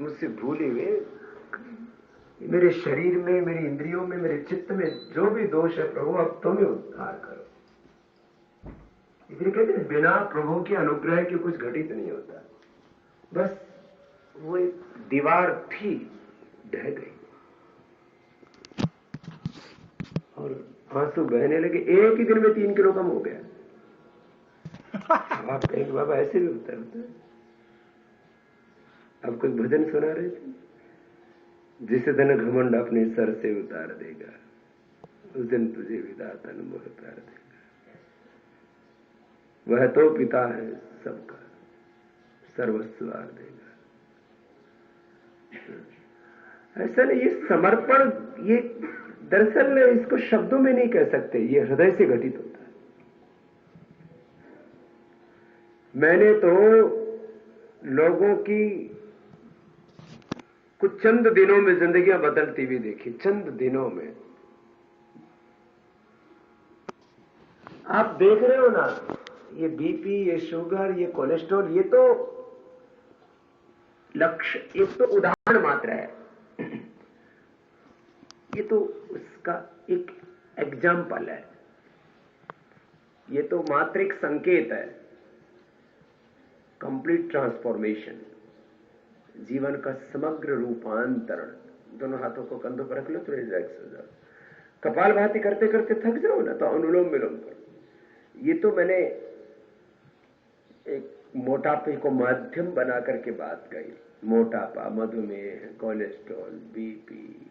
मुझसे भूले हुए, मेरे शरीर में, मेरी इंद्रियों में, मेरे चित्त में जो भी दोष है प्रभु अब तुम ही उद्धार करो। इसलिए कहते हैं बिना प्रभु के अनुग्रह के कुछ घटित नहीं होता। बस वो एक दीवार थी, ढह गई और आंसू बहने लगे। एक ही दिन में 3 किलो कम हो गया। आप कहेंगे बाबा ऐसे भी होता है। अब कोई भजन सुना रहे थे, जिस दिन घमंड अपने सर से उतार देगा उस दिन तुझे विधाता मोह उतार देगा। वह तो पिता है सबका, सर्वस्व वार देगा। ऐसा नहीं, ये समर्पण, ये दरअसल इसको शब्दों में नहीं कह सकते, ये हृदय से घटित होता है। मैंने तो लोगों की कुछ चंद दिनों में जिंदगियां बदलती हुई देखी, चंद दिनों में। आप देख रहे हो ना, ये बीपी, ये शुगर, ये कोलेस्ट्रॉल, ये तो लक्ष्य, ये तो उदाहरण मात्र है। ये तो उसका एक एग्जाम्पल है, ये तो मात्र एक संकेत है। कंप्लीट ट्रांसफॉर्मेशन, जीवन का समग्र रूपांतरण। दोनों हाथों को कंधों पर रख लो, थोड़ी रिलैक्स हो जाओ। कपालभाति करते करते थक जाओ ना तो अनुलोम विलोम करो। ये तो मैंने एक मोटापे को माध्यम बना करके बात कही। मोटापा, मधुमेह, कोलेस्ट्रॉल, बीपी,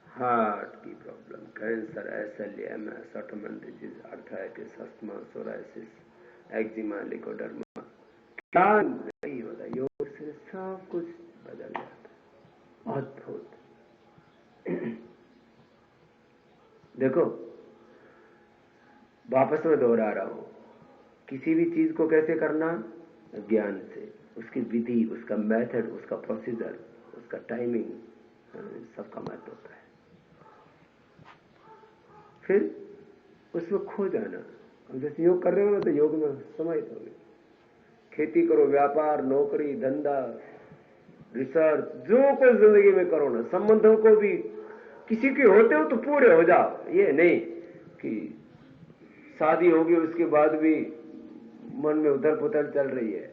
हार्ट की problem, cancer, SLMS, autoimmune disease, arthritis, asthma, psoriasis, eczema, leucoderma, क्या नहीं होता। योग से सब कुछ बदल जाता। अद्भुत। देखो, वापस में दोहरा रहा हूं, किसी भी चीज को कैसे करना, ज्ञान से। उसकी विधि, उसका मेथड, उसका प्रोसीजर, उसका टाइमिंग, सबका महत्व होता है। फिर उसमें खो जाना। जैसे योग कर रहे हो ना तो योग में समाहित हो गए। खेती करो, व्यापार, नौकरी, धंधा, रिसर्च, जो कुछ जिंदगी में करो ना, संबंधों को भी किसी के होते हो तो पूरे हो जाओ। ये नहीं कि शादी होगी उसके बाद भी मन में उथल पुथल चल रही है,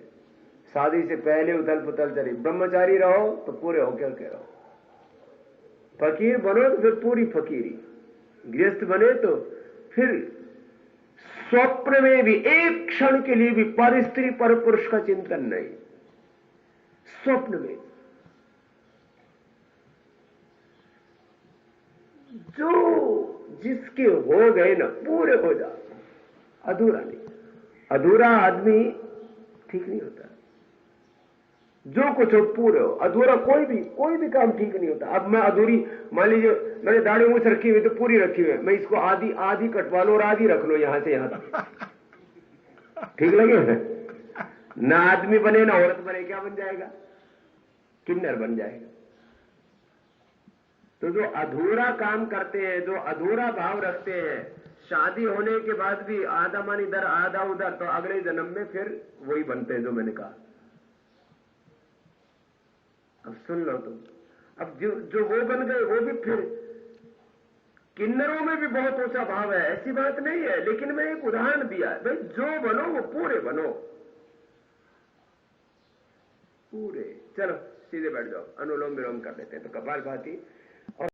शादी से पहले उथल पुथल चल रही। ब्रह्मचारी रहो तो पूरे होकर के रहो, फकीर बनो तो फिर पूरी फकीरी, गृहस्थ बने तो फिर स्वप्न में भी एक क्षण के लिए भी पर स्त्री पर पुरुष का चिंतन नहीं। स्वप्न में जो जिसके हो गए ना पूरे हो जा, अधूरा नहीं। अधूरा आदमी ठीक नहीं होता। जो कुछ हो पूरे हो। अधूरा कोई भी काम ठीक नहीं होता। अब मैं अधूरी, मान लीजिए मैंने दाढ़ी मूछ रखी हुई तो पूरी रखी हुई है, मैं इसको आधी कटवा लो और आधी रख लो यहां से यहां तक, ठीक लगे? ना आदमी बने ना औरत बने, क्या बन जाएगा? किन्नर बन जाएगा। तो जो अधूरा काम करते हैं, जो अधूरा भाव रखते हैं, शादी होने के बाद भी आधा मन इधर आधा उधर, तो अगले जन्म में फिर वही बनते हैं जो मैंने कहा। अब सुन लो तुम, अब जो वो बन गए वो भी फिर किन्नरों में भी बहुत ऊंचा भाव है, ऐसी बात नहीं है, लेकिन मैं एक उदाहरण दिया है। भाई जो बनो वो पूरे बनो, पूरे। चलो सीधे बैठ जाओ, अनुलोम विलोम कर लेते हैं। तो कपालभाति